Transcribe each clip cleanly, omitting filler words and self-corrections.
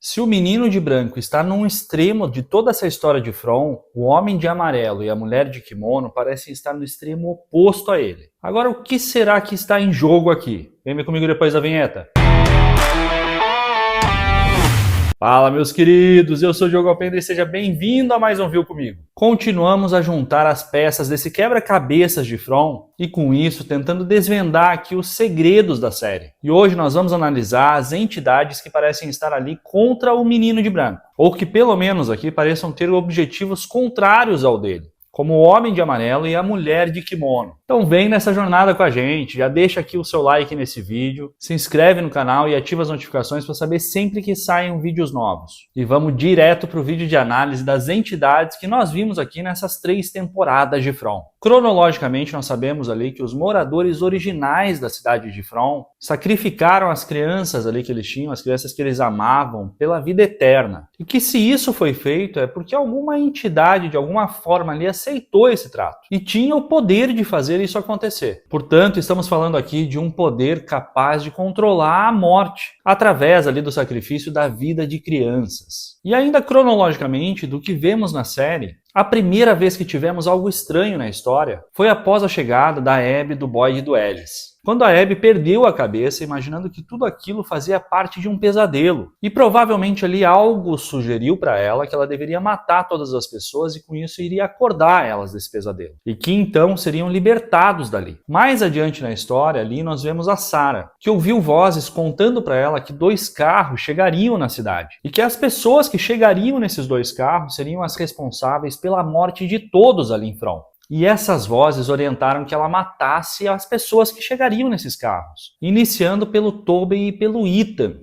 Se o menino de branco está num extremo de toda essa história de From, o homem de amarelo e a mulher de kimono parecem estar no extremo oposto a ele. Agora, o que será que está em jogo aqui? Vem comigo depois da vinheta. Fala, meus queridos, eu sou o Diogo Alpendre e seja bem-vindo a mais um Viu Comigo. Continuamos a juntar as peças desse quebra-cabeças de From e com isso tentando desvendar aqui os segredos da série. E hoje nós vamos analisar as entidades que parecem estar ali contra o menino de branco, ou que pelo menos aqui pareçam ter objetivos contrários ao dele, como o homem de amarelo e a mulher de kimono. Então vem nessa jornada com a gente, já deixa aqui o seu like nesse vídeo, se inscreve no canal e ativa as notificações para saber sempre que saem vídeos novos. E vamos direto para o vídeo de análise das entidades que nós vimos aqui nessas 3 temporadas de From. Cronologicamente nós sabemos ali que os moradores originais da cidade de From sacrificaram as crianças ali que eles tinham, as crianças que eles amavam, pela vida eterna. E que se isso foi feito é porque alguma entidade de alguma forma ali aceitou esse trato e tinha o poder de fazer isso acontecer. Portanto, estamos falando aqui de um poder capaz de controlar a morte através ali do sacrifício da vida de crianças. E ainda cronologicamente, do que vemos na série, a primeira vez que tivemos algo estranho na história foi após a chegada da Abby, do Boyd e do Ellis. Quando a Abby perdeu a cabeça, imaginando que tudo aquilo fazia parte de um pesadelo. E provavelmente ali algo sugeriu para ela que ela deveria matar todas as pessoas e com isso iria acordar elas desse pesadelo. E que então seriam libertados dali. Mais adiante na história, ali nós vemos a Sarah, que ouviu vozes contando para ela que 2 carros chegariam na cidade. E que as pessoas que chegariam nesses 2 carros seriam as responsáveis pela morte de todos ali em From. E essas vozes orientaram que ela matasse as pessoas que chegariam nesses carros, iniciando pelo Tobey e pelo Ethan,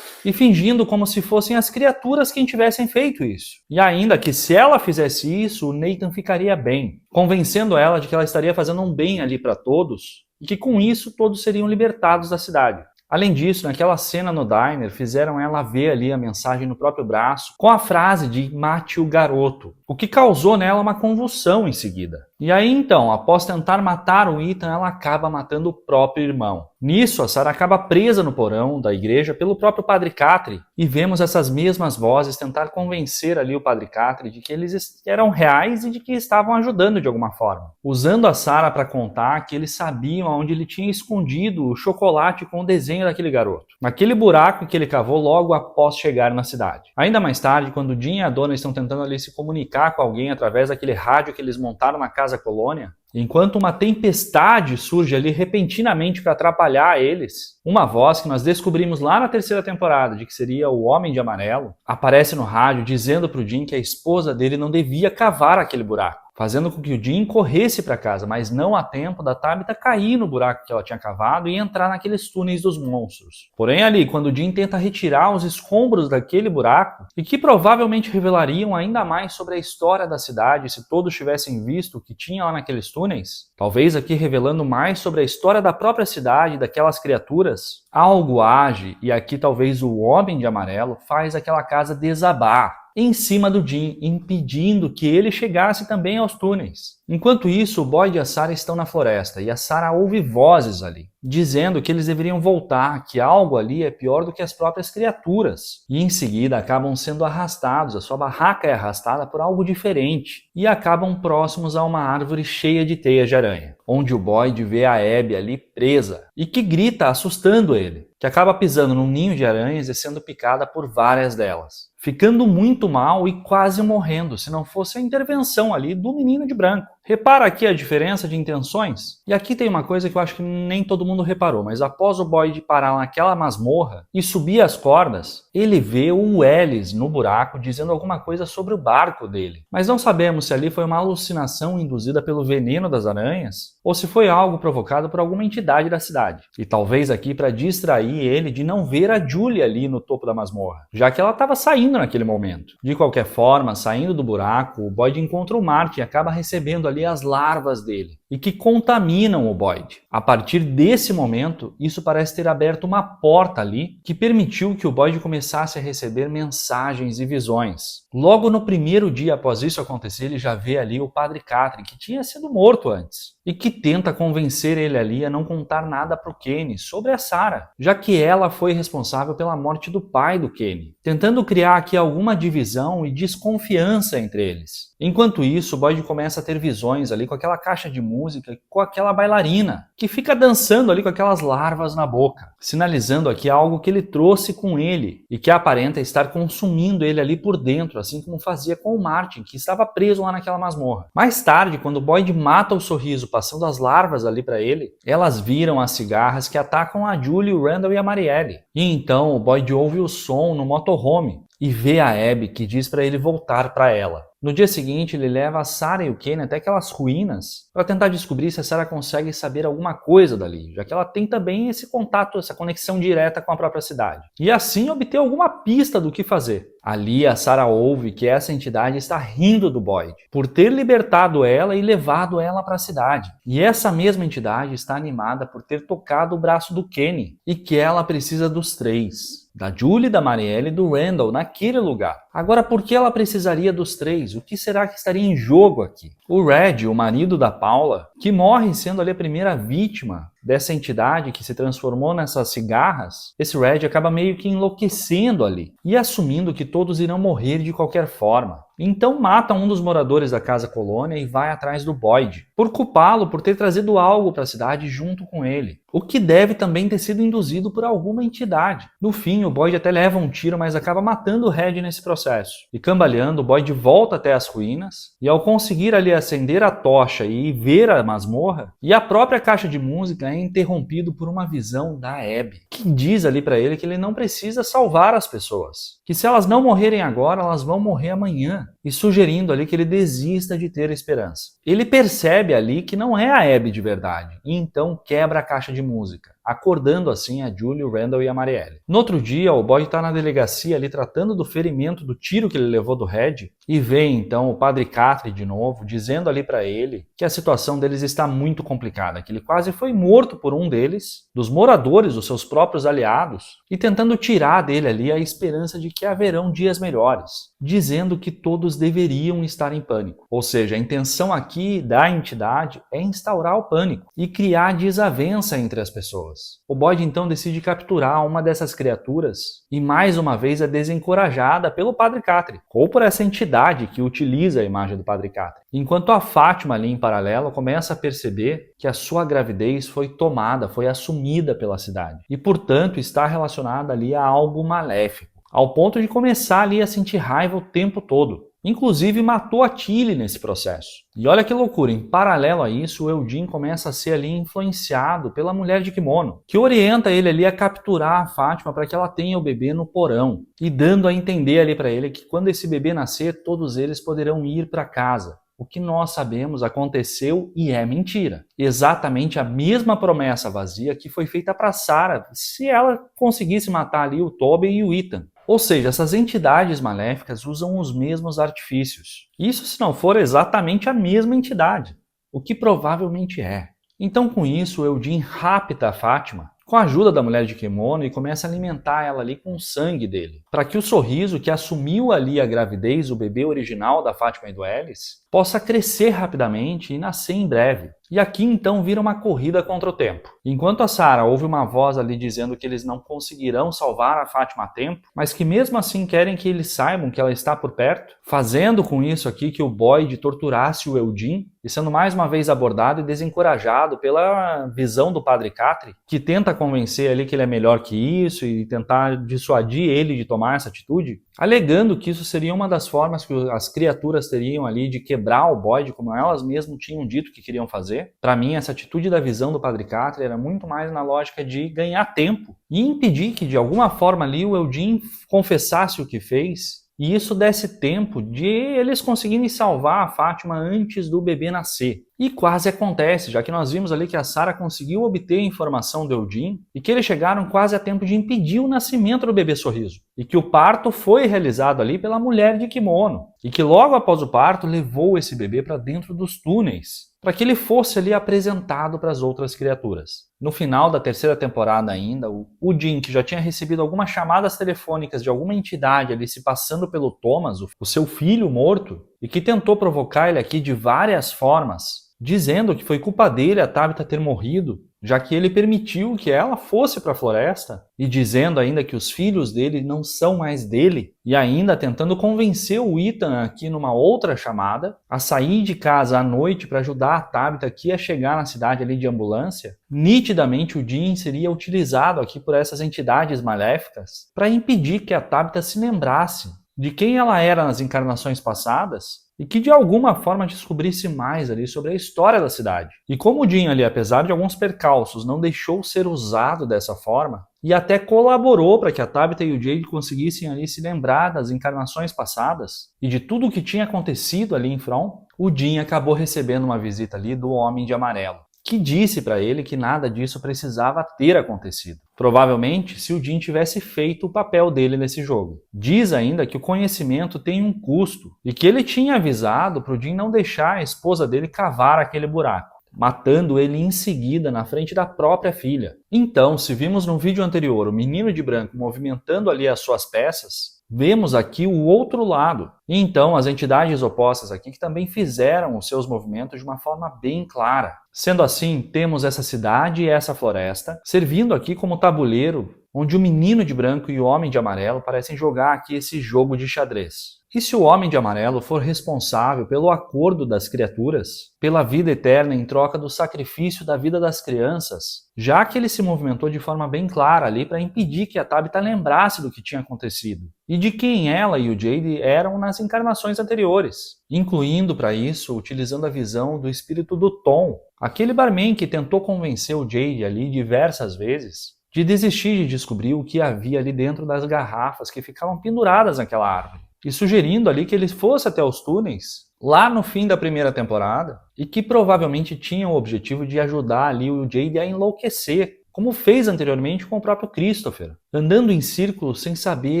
e fingindo como se fossem as criaturas quem tivessem feito isso. E ainda que se ela fizesse isso, o Nathan ficaria bem, convencendo ela de que ela estaria fazendo um bem ali para todos, e que com isso todos seriam libertados da cidade. Além disso, naquela cena no diner, fizeram ela ver ali a mensagem no próprio braço com a frase de "mate o garoto", o que causou nela uma convulsão em seguida. E aí então, após tentar matar o Ethan, ela acaba matando o próprio irmão. Nisso, a Sarah acaba presa no porão da igreja pelo próprio Padre Catre e vemos essas mesmas vozes tentar convencer ali o Padre Catre de que eles eram reais e de que estavam ajudando de alguma forma, usando a Sarah para contar que eles sabiam onde ele tinha escondido o chocolate com o desenho daquele garoto, naquele buraco que ele cavou logo após chegar na cidade. Ainda mais tarde, quando Jim e a dona estão tentando ali se comunicar com alguém através daquele rádio que eles montaram na casa colônia, enquanto uma tempestade surge ali repentinamente para atrapalhar eles, uma voz que nós descobrimos lá na 3ª temporada de que seria o Homem de Amarelo, aparece no rádio dizendo para o Jim que a esposa dele não devia cavar aquele buraco, fazendo com que o Jim corresse para casa, mas não a tempo da Tabitha cair no buraco que ela tinha cavado e entrar naqueles túneis dos monstros. Porém ali, quando o Jim tenta retirar os escombros daquele buraco, e que provavelmente revelariam ainda mais sobre a história da cidade se todos tivessem visto o que tinha lá naqueles túneis, talvez aqui revelando mais sobre a história da própria cidade e daquelas criaturas, algo age, e aqui talvez o Homem de Amarelo faz aquela casa desabar em cima do Jim, impedindo que ele chegasse também aos túneis. Enquanto isso, o Boyd e a Sarah estão na floresta e a Sarah ouve vozes ali, dizendo que eles deveriam voltar, que algo ali é pior do que as próprias criaturas. E em seguida acabam sendo arrastados, a sua barraca é arrastada por algo diferente e acabam próximos a uma árvore cheia de teias de aranha, onde o Boyd vê a Abby ali presa e que grita assustando ele, que acaba pisando num ninho de aranhas e sendo picada por várias delas, ficando muito mal e quase morrendo, se não fosse a intervenção ali do menino de branco. Repara aqui a diferença de intenções? E aqui tem uma coisa que eu acho que nem todo mundo reparou, mas após o Boyd parar naquela masmorra e subir as cordas, ele vê o Ellis no buraco dizendo alguma coisa sobre o barco dele. Mas não sabemos se ali foi uma alucinação induzida pelo veneno das aranhas ou se foi algo provocado por alguma entidade da cidade. E talvez aqui para distrair ele de não ver a Julie ali no topo da masmorra, já que ela estava saindo naquele momento. De qualquer forma, saindo do buraco, o Boyd encontra o Martin e acaba recebendo ali as larvas dele, e que contaminam o Boyd. A partir desse momento, isso parece ter aberto uma porta ali que permitiu que o Boyd começasse a receber mensagens e visões. Logo no primeiro dia após isso acontecer, ele já vê ali o Padre Catry, que tinha sido morto antes, e que tenta convencer ele ali a não contar nada para o Kenny sobre a Sarah, já que ela foi responsável pela morte do pai do Kenny, tentando criar aqui alguma divisão e desconfiança entre eles. Enquanto isso, o Boyd começa a ter visões ali com aquela caixa de música e com aquela bailarina, que fica dançando ali com aquelas larvas na boca, sinalizando aqui algo que ele trouxe com ele e que aparenta estar consumindo ele ali por dentro, assim como fazia com o Martin, que estava preso lá naquela masmorra. Mais tarde, quando o Boyd mata o Sorriso passando as larvas ali para ele, elas viram as cigarras que atacam a Julie, o Randall e a Marielle. E então o Boyd ouve o som no motorhome e vê a Abby, que diz para ele voltar para ela. No dia seguinte, ele leva a Sarah e o Kenny até aquelas ruínas para tentar descobrir se a Sarah consegue saber alguma coisa dali, já que ela tem também esse contato, essa conexão direta com a própria cidade. E assim obter alguma pista do que fazer. Ali a Sarah ouve que essa entidade está rindo do Boyd por ter libertado ela e levado ela para a cidade. E essa mesma entidade está animada por ter tocado o braço do Kenny e que ela precisa dos três. Da Julie, da Marielle e do Randall naquele lugar. Agora, por que ela precisaria dos três? O que será que estaria em jogo aqui? O Red, o marido da Paula, que morre sendo ali a primeira vítima dessa entidade que se transformou nessas cigarras, esse Red acaba meio que enlouquecendo ali e assumindo que todos irão morrer de qualquer forma. Então mata um dos moradores da Casa Colônia e vai atrás do Boyd, por culpá-lo por ter trazido algo para a cidade junto com ele, o que deve também ter sido induzido por alguma entidade. No fim, o Boyd até leva um tiro, mas acaba matando o Red nesse processo. E cambaleando, o Boyd volta até as ruínas, e ao conseguir ali acender a tocha e ver a masmorra, e a própria caixa de música é interrompido por uma visão da Abby, que diz ali para ele que ele não precisa salvar as pessoas, que se elas não morrerem agora, elas vão morrer amanhã, e sugerindo ali que ele desista de ter esperança. Ele percebe ali que não é a Abby de verdade, e então quebra a caixa de música, acordando assim a Julie, o Randall e a Marielle. No outro dia, o Boyd está na delegacia ali tratando do ferimento do tiro que ele levou do Red e vê então o Padre Catry de novo, dizendo ali para ele que a situação deles está muito complicada, que ele quase foi morto por um deles, dos moradores, os seus próprios aliados, e tentando tirar dele ali a esperança de que haverão dias melhores, dizendo que todos deveriam estar em pânico. Ou seja, a intenção aqui da entidade é instaurar o pânico e criar desavença entre as pessoas. O Boyd então decide capturar uma dessas criaturas e mais uma vez é desencorajada pelo Padre Catry, ou por essa entidade que utiliza a imagem do Padre Catry. Enquanto a Fátima ali em paralelo começa a perceber que a sua gravidez foi tomada, foi assumida pela cidade e portanto está relacionada ali a algo maléfico, ao ponto de começar ali a sentir raiva o tempo todo. Inclusive matou a Tilly nesse processo. E olha que loucura, em paralelo a isso, o Eugene começa a ser ali influenciado pela mulher de kimono, que orienta ele ali a capturar a Fátima para que ela tenha o bebê no porão, e dando a entender ali para ele que quando esse bebê nascer, todos eles poderão ir para casa. O que nós sabemos aconteceu e é mentira. Exatamente a mesma promessa vazia que foi feita para Sarah, se ela conseguisse matar ali o Toby e o Ethan. Ou seja, essas entidades maléficas usam os mesmos artifícios. Isso se não for exatamente a mesma entidade, o que provavelmente é. Então com isso, o Eugene rapta a Fátima com a ajuda da mulher de kimono e começa a alimentar ela ali com o sangue dele, para que o Sorriso, que assumiu ali a gravidez, o bebê original da Fátima e do Ellis, possa crescer rapidamente e nascer em breve. E aqui então vira uma corrida contra o tempo. Enquanto a Sarah ouve uma voz ali dizendo que eles não conseguirão salvar a Fátima a tempo, mas que mesmo assim querem que eles saibam que ela está por perto, fazendo com isso aqui que o Boyd torturasse o Eugene, e sendo mais uma vez abordado e desencorajado pela visão do Padre Catry, que tenta convencer ali que ele é melhor que isso e tentar dissuadir ele de tomar essa atitude, alegando que isso seria uma das formas que as criaturas teriam ali de quebrar o Boyd, como elas mesmas tinham dito que queriam fazer. Para mim, essa atitude da visão do Padre Catry era muito mais na lógica de ganhar tempo e impedir que, de alguma forma ali, o Eugene confessasse o que fez e isso desse tempo de eles conseguirem salvar a Fátima antes do bebê nascer. E quase acontece, já que nós vimos ali que a Sarah conseguiu obter a informação do Eugene e que eles chegaram quase a tempo de impedir o nascimento do bebê Sorriso. E que o parto foi realizado ali pela mulher de kimono. E que logo após o parto levou esse bebê para dentro dos túneis, para que ele fosse ali apresentado para as outras criaturas. No final da terceira temporada ainda, o Jin, que já tinha recebido algumas chamadas telefônicas de alguma entidade ali se passando pelo Thomas, o seu filho morto, e que tentou provocar ele aqui de várias formas, dizendo que foi culpa dele a Tabitha ter morrido, já que ele permitiu que ela fosse para a floresta, e dizendo ainda que os filhos dele não são mais dele, e ainda tentando convencer o Ethan aqui numa outra chamada a sair de casa à noite para ajudar a Tabitha aqui a chegar na cidade ali de ambulância. Nitidamente o Jin seria utilizado aqui por essas entidades maléficas para impedir que a Tabitha se lembrasse de quem ela era nas encarnações passadas e que de alguma forma descobrisse mais ali sobre a história da cidade. E como o Jin ali, apesar de alguns percalços, não deixou ser usado dessa forma e até colaborou para que a Tabitha e o Jade conseguissem ali se lembrar das encarnações passadas e de tudo o que tinha acontecido ali em From, o Jin acabou recebendo uma visita ali do Homem de Amarelo, que disse para ele que nada disso precisava ter acontecido. Provavelmente, se o Jin tivesse feito o papel dele nesse jogo. Diz ainda que o conhecimento tem um custo e que ele tinha avisado para o Jin não deixar a esposa dele cavar aquele buraco, matando ele em seguida na frente da própria filha. Então, se vimos no vídeo anterior o menino de branco movimentando ali as suas peças, vemos aqui o outro lado. E então, as entidades opostas aqui que também fizeram os seus movimentos de uma forma bem clara. Sendo assim, temos essa cidade e essa floresta, servindo aqui como tabuleiro, onde o menino de branco e o homem de amarelo parecem jogar aqui esse jogo de xadrez. E se o Homem de Amarelo for responsável pelo acordo das criaturas, pela vida eterna em troca do sacrifício da vida das crianças, já que ele se movimentou de forma bem clara ali para impedir que a Tabitha lembrasse do que tinha acontecido e de quem ela e o Jade eram nas encarnações anteriores, incluindo para isso utilizando a visão do espírito do Tom, aquele barman que tentou convencer o Jade ali diversas vezes de desistir de descobrir o que havia ali dentro das garrafas que ficavam penduradas naquela árvore, e sugerindo ali que ele fosse até os túneis, lá no fim da primeira temporada, e que provavelmente tinha o objetivo de ajudar ali o Jade a enlouquecer, como fez anteriormente com o próprio Christopher, andando em círculos sem saber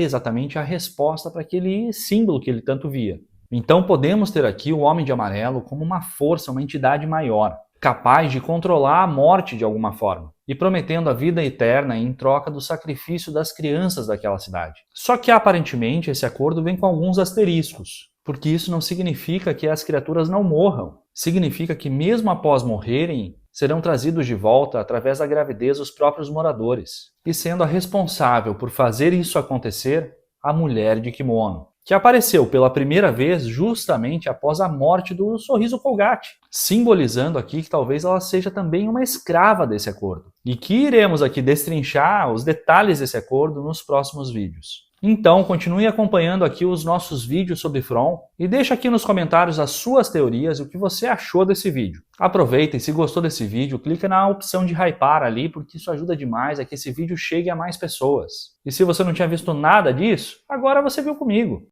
exatamente a resposta para aquele símbolo que ele tanto via. Então podemos ter aqui o Homem de Amarelo como uma força, uma entidade maior, capaz de controlar a morte de alguma forma, e prometendo a vida eterna em troca do sacrifício das crianças daquela cidade. Só que aparentemente esse acordo vem com alguns asteriscos, porque isso não significa que as criaturas não morram. Significa que mesmo após morrerem, serão trazidos de volta através da gravidez dos próprios moradores, e sendo a responsável por fazer isso acontecer a mulher de kimono, que apareceu pela primeira vez justamente após a morte do Sorriso Colgate, simbolizando aqui que talvez ela seja também uma escrava desse acordo, e que iremos aqui destrinchar os detalhes desse acordo nos próximos vídeos. Então, continue acompanhando aqui os nossos vídeos sobre From e deixa aqui nos comentários as suas teorias e o que você achou desse vídeo. Aproveita e se gostou desse vídeo, clica na opção de hypar ali, porque isso ajuda demais a que esse vídeo chegue a mais pessoas. E se você não tinha visto nada disso, agora você viu comigo.